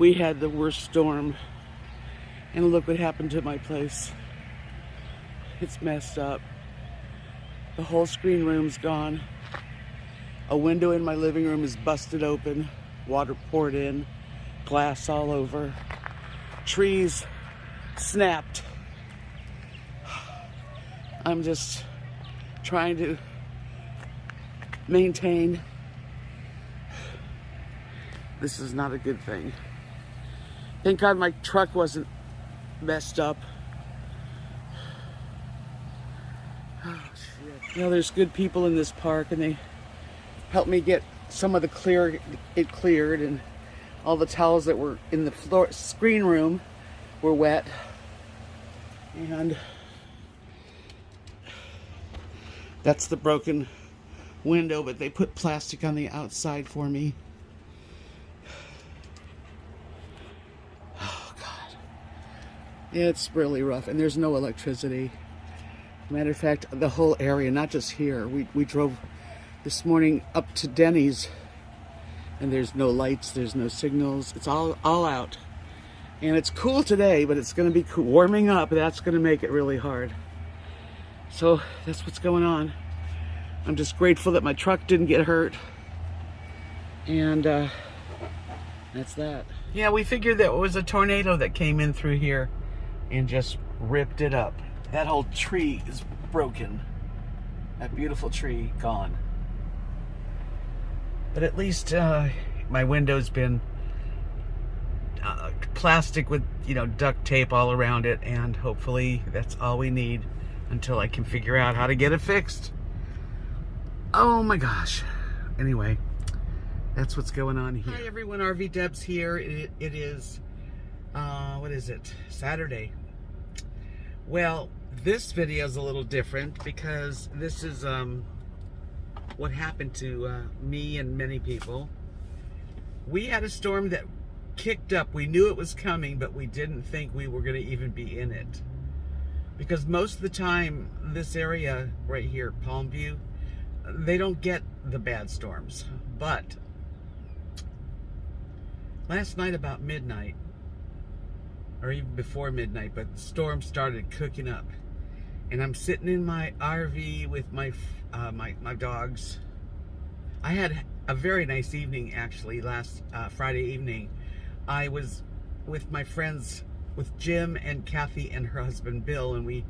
We had the worst storm, and look what happened to my place. It's messed up. The whole screen room's gone. A window in my living room is busted open, water poured in, glass all over, trees snapped. I'm just trying to maintain. This is not a good thing. Thank God my truck wasn't messed up. Oh, shit. You know, there's good people in this park, and they helped me get some of the it cleared, and all the towels that were in the screen room were wet. And that's the broken window, but they put plastic on the outside for me. Oh, God. It's really rough, and there's no electricity. Matter of fact, the whole area, not just here. We drove this morning up to Denny's, and there's no lights, there's no signals. It's all out. And it's cool today, but it's going to be warming up. That's going to make it really hard. So that's what's going on. I'm just grateful that my truck didn't get hurt. And that's that. Yeah, we figured that it was a tornado that came in through here and just ripped it up. That whole tree is broken. That beautiful tree gone. But at least my window's been plastic with, duct tape all around it, and hopefully that's all we need until I can figure out how to get it fixed. Oh my gosh. Anyway, that's what's going on here. Hi everyone, RV Debs here. It is, what is it? Saturday. Well, this video is a little different because this is what happened to me and many people. We had a storm that kicked up. We knew it was coming, but we didn't think we were going to even be in it. Because most of the time, this area right here, Palmview, they don't get the bad storms. But last night about midnight, or even before midnight, but the storm started cooking up. And I'm sitting in my RV with my dogs. I had a very nice evening, actually, last Friday evening. I was with my friends, with Jim and Kathy and her husband Bill, and we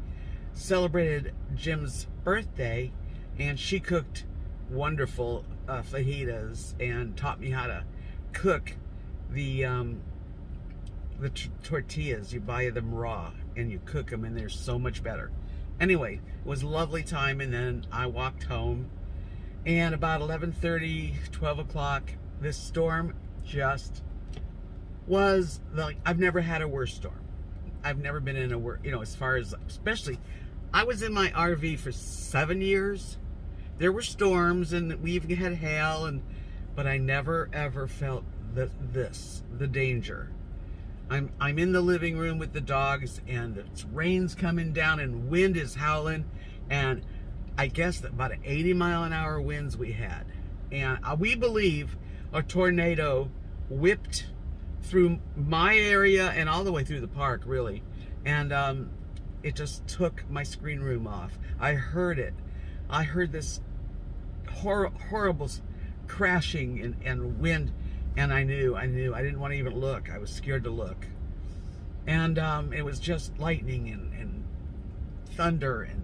celebrated Jim's birthday, and she cooked wonderful fajitas and taught me how to cook the tortillas. You buy them raw and you cook them, and they're so much better. Anyway, it was a lovely time, and then I walked home, and about 11:30, 12 o'clock, this storm just was like, I've never had a worse storm. I've never been in a worse, as far as, especially, I was in my RV for 7 years. There were storms, and we even had hail, but I never ever felt the danger. I'm in the living room with the dogs, and the rain's coming down, and wind is howling, and I guess that about 80-mile-an-hour winds we had. And we believe a tornado whipped through my area and all the way through the park, really. And it just took my screen room off. I heard it. I heard this horrible crashing and wind, and I knew. I didn't want to even look. I was scared to look. And it was just lightning and thunder and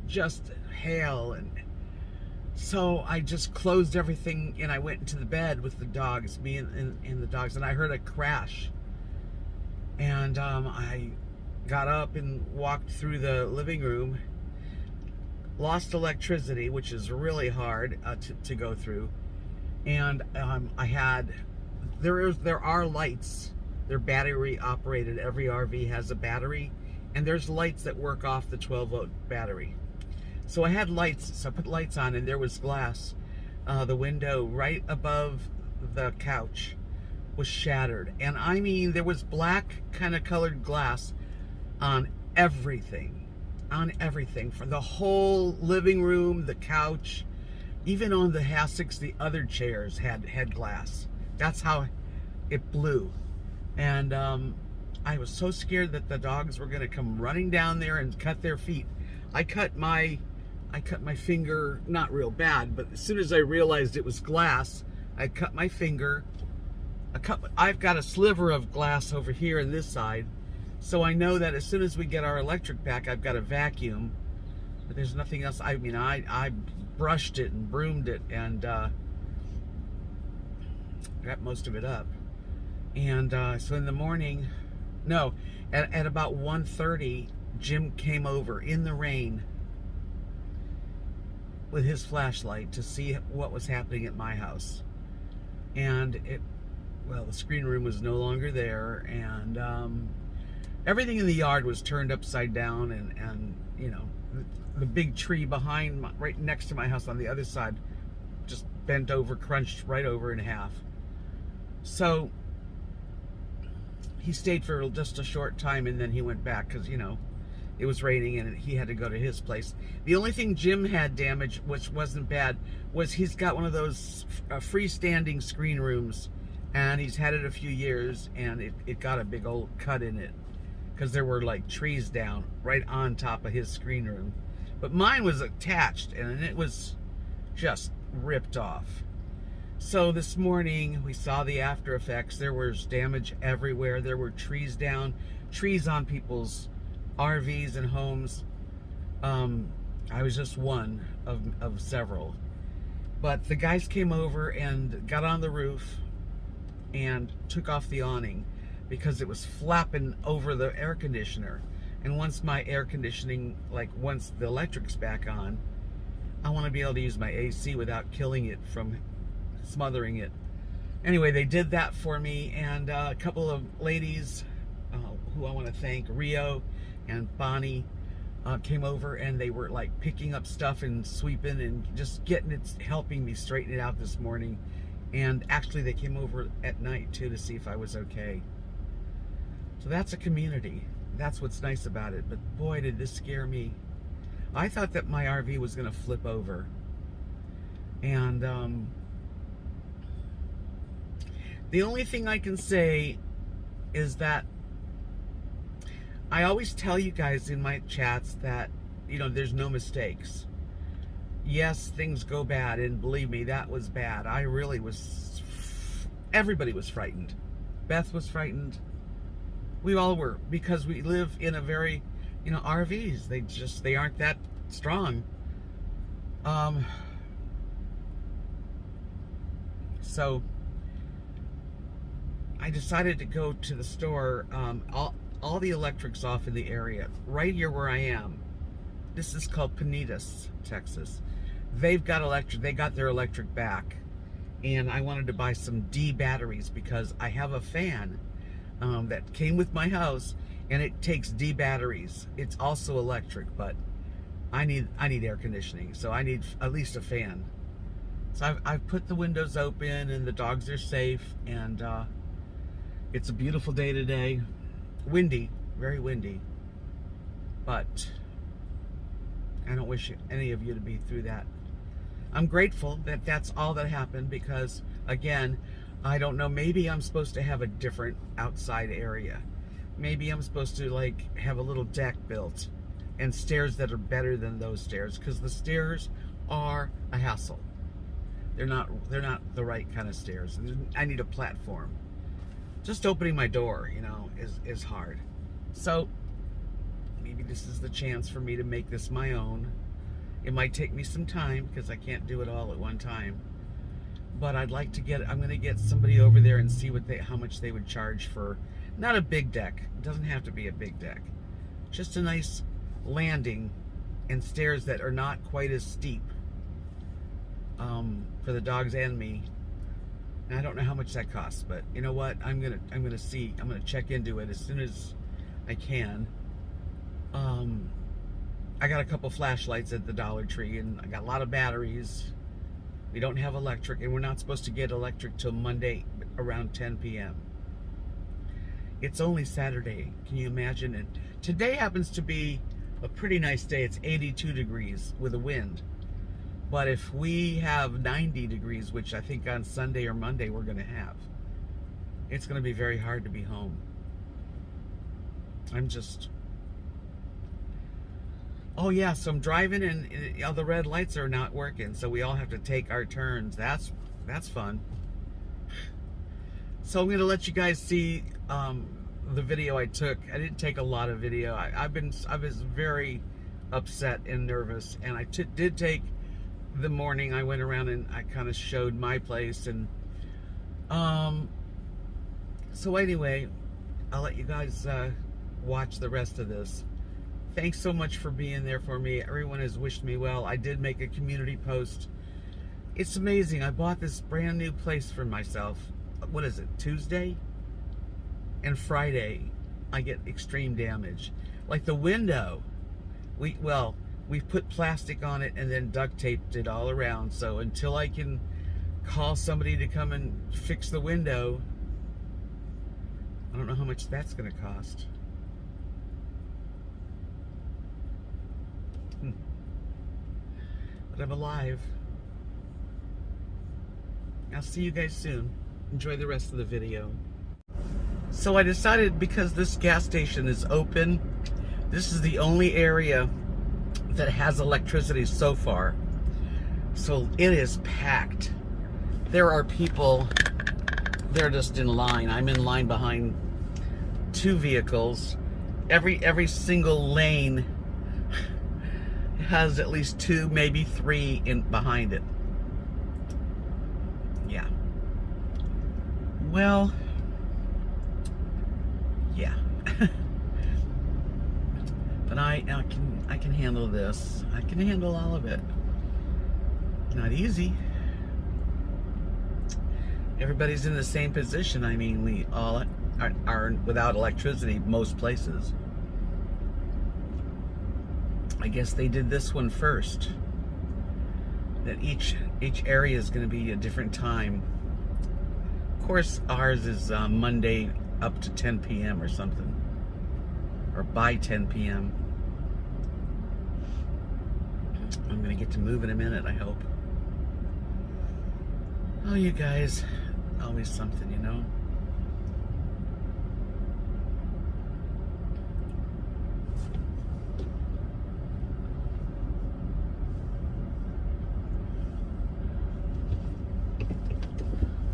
just hail. And so I just closed everything, and I went into the bed with the dogs, me and the dogs, and I heard a crash. And I got up and walked through the living room, lost electricity, which is really hard to go through. And there are lights. They're battery operated. Every RV has a battery, and there's lights that work off the 12-volt battery. So I had lights, so I put lights on, and there was glass. The window right above the couch was shattered. And I mean, there was black kind of colored glass on everything. For the whole living room, the couch, even on the hassocks, the other chairs had glass. That's how it blew. And I was so scared that the dogs were going to come running down there and cut their feet. I cut my finger, not real bad, but as soon as I realized it was glass, I cut my finger. I've got a sliver of glass over here on this side, so I know that as soon as we get our electric back, I've got a vacuum. But there's nothing else. I mean, I brushed it and broomed it and got most of it up. And so in the morning, no, at about 1:30, Jim came over in the rain with his flashlight to see what was happening at my house. And the screen room was no longer there, and everything in the yard was turned upside down, and you know, the big tree behind right next to my house on the other side just bent over, crunched right over in half. So he stayed for just a short time, and then he went back because, you know, it was raining and he had to go to his place. The only thing Jim had damaged, which wasn't bad, was he's got one of those freestanding screen rooms, and he's had it a few years, and it got a big old cut in it because there were like trees down right on top of his screen room. But mine was attached, and it was just ripped off. So this morning we saw the after effects. There was damage everywhere. There were trees down, trees on people's RVs and homes. I was just one of several. But the guys came over and got on the roof and took off the awning because it was flapping over the air conditioner. And once my air conditioning, like once the electric's back on, I want to be able to use my AC without killing it from smothering it. Anyway, they did that for me, and a couple of ladies who I want to thank, Rio and Bonnie, came over, and they were like picking up stuff and sweeping and just getting it, helping me straighten it out this morning. And actually they came over at night too to see if I was okay. So that's a community. That's what's nice about it. But boy, did this scare me. I thought that my RV was going to flip over. And the only thing I can say is that I always tell you guys in my chats that, you know, there's no mistakes. Yes, things go bad, and believe me, that was bad. I really was, everybody was frightened. Beth was frightened. We all were, because we live in a very, you know, RVs, they aren't that strong. So I decided to go to the store. All the electric's off in the area. Right here where I am. This is called Panitas, Texas. They've got electric. They got their electric back. And I wanted to buy some D batteries because I have a fan that came with my house, and it takes D batteries. It's also electric, but I need air conditioning, so I need at least a fan. So I've put the windows open, and the dogs are safe, and it's a beautiful day today. Windy, very windy, but I don't wish any of you to be through that. I'm grateful that that's all that happened, because again, I don't know, maybe I'm supposed to have a different outside area. Maybe I'm supposed to like have a little deck built and stairs that are better than those stairs, because the stairs are a hassle. They're not the right kind of stairs. I need a platform. Just opening my door, you know, is hard. So maybe this is the chance for me to make this my own. It might take me some time because I can't do it all at one time. But I'd like to I'm going to get somebody over there and see how much they would charge for, not a big deck. It doesn't have to be a big deck. Just a nice landing and stairs that are not quite as steep for the dogs and me. And I don't know how much that costs, but you know what? I'm gonna see. I'm gonna check into it as soon as I can. I got a couple flashlights at the Dollar Tree, and I got a lot of batteries. We don't have electric, and we're not supposed to get electric till Monday around 10 p.m. It's only Saturday. Can you imagine it? Today happens to be a pretty nice day. It's 82 degrees with a wind. But if we have 90 degrees, which I think on Sunday or Monday we're going to have, it's going to be very hard to be home. Oh yeah, so I'm driving and the red lights are not working, so we all have to take our turns. That's fun. So I'm going to let you guys see the video I took. I didn't take a lot of video. I was very upset and nervous, and I did take the morning. I went around and I kind of showed my place, and so anyway, I'll let you guys watch the rest of this. Thanks so much for being there for me. Everyone has wished me well. I did make a community post. It's amazing. I bought this brand new place for myself. What is it, Tuesday? And Friday, I get extreme damage. Like the window, we've put plastic on it and then duct taped it all around. So until I can call somebody to come and fix the window, I don't know how much that's going to cost. But I'm alive. I'll see you guys soon. Enjoy the rest of the video. So I decided, because this gas station is open, this is the only area that has electricity so far. So it is packed. There are people, they're just in line. I'm in line behind 2 vehicles. Every single lane has at least 2, maybe 3 in behind it. Yeah. Well, yeah. But I can handle this. I can handle all of it. Not easy. Everybody's in the same position. I mean, we all are without electricity most places. I guess they did this one first. That each area is going to be a different time. Of course, ours is Monday up to 10 p.m. or something. Or by 10 p.m. I'm going to get to move in a minute, I hope. Oh, you guys. Always something, you know?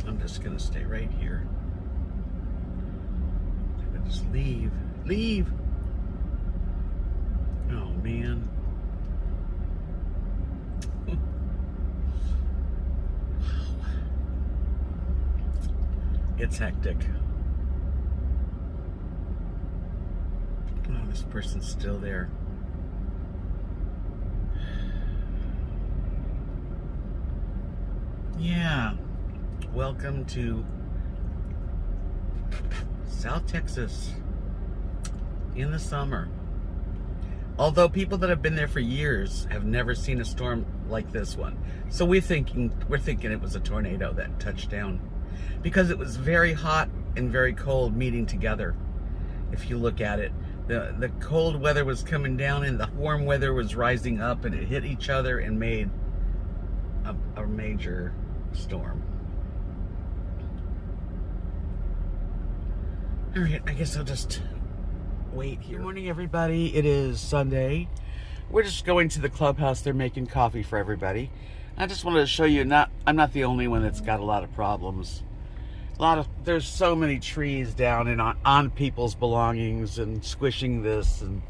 I'm just gonna stay right here. I'm gonna just leave. Leave! Oh, man. It's hectic. Oh, this person's still there. Yeah. Welcome to South Texas in the summer. Although people that have been there for years have never seen a storm like this one. So we're thinking it was a tornado that touched down. Because it was very hot and very cold meeting together. If you look at it, the cold weather was coming down and the warm weather was rising up, and it hit each other and made a major storm. All right, I guess I'll just wait here. Good morning, everybody. It is Sunday. We're just going to the Clubhouse. They're making coffee for everybody. I just wanted to show you, I'm not the only one that's got a lot of problems. There's so many trees down and on people's belongings and squishing this, and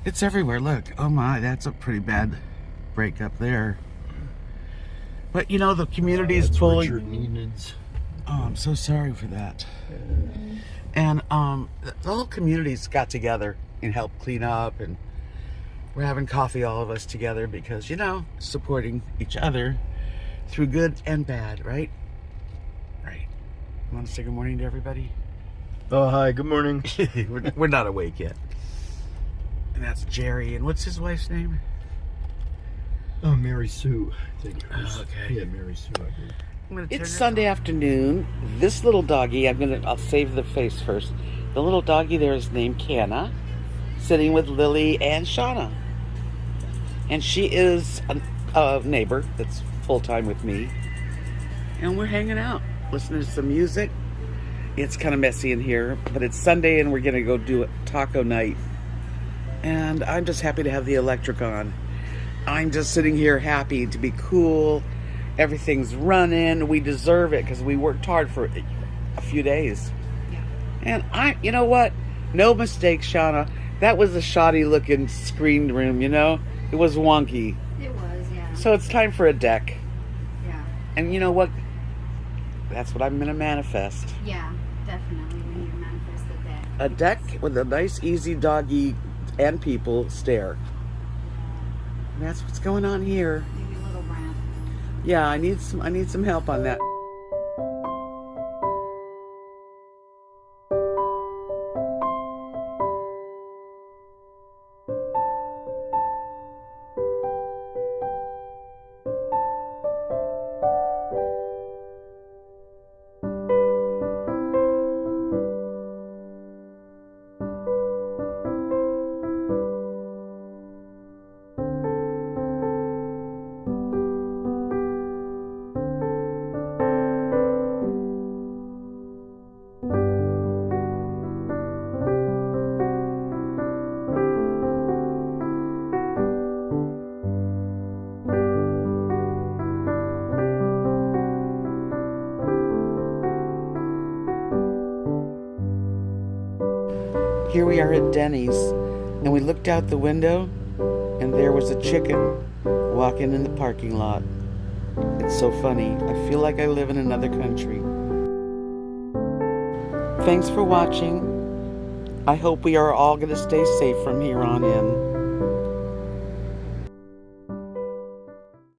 it's everywhere. Look, oh my, that's a pretty bad break up there. But you know, the community is fully. Oh, I'm so sorry for that. And the whole community's got together and helped clean up, and we're having coffee, all of us together, because, you know, supporting each other through good and bad, right? Right. You want to say good morning to everybody? Oh, hi, good morning. we're not awake yet. And that's Jerry, and what's his wife's name? Oh, Mary Sue, I think. Okay. Yeah, Mary Sue, I believe. It's Sunday afternoon. This little doggy, I'll save the face first. The little doggy there is named Canna, sitting with Lily and Shauna. And she is a neighbor that's full-time with me. And we're hanging out, listening to some music. It's kind of messy in here, but it's Sunday and we're going to go do a taco night. And I'm just happy to have the electric on. I'm just sitting here happy to be cool. Everything's running. We deserve it because we worked hard for a few days. Yeah. And you know what? No mistake, Shauna. That was a shoddy looking screened room, you know? It was wonky. It was, yeah. So it's time for a deck. Yeah. And you know what? That's what I'm going to manifest. Yeah, definitely. We need to manifest the deck. A deck with a nice, easy doggy and people stare. And that's what's going on here. Maybe a little ramp. Yeah, I need some help on that. Here we are at Denny's, and we looked out the window, and there was a chicken walking in the parking lot. It's so funny. I feel like I live in another country. Thanks for watching. I hope we are all going to stay safe from here on in.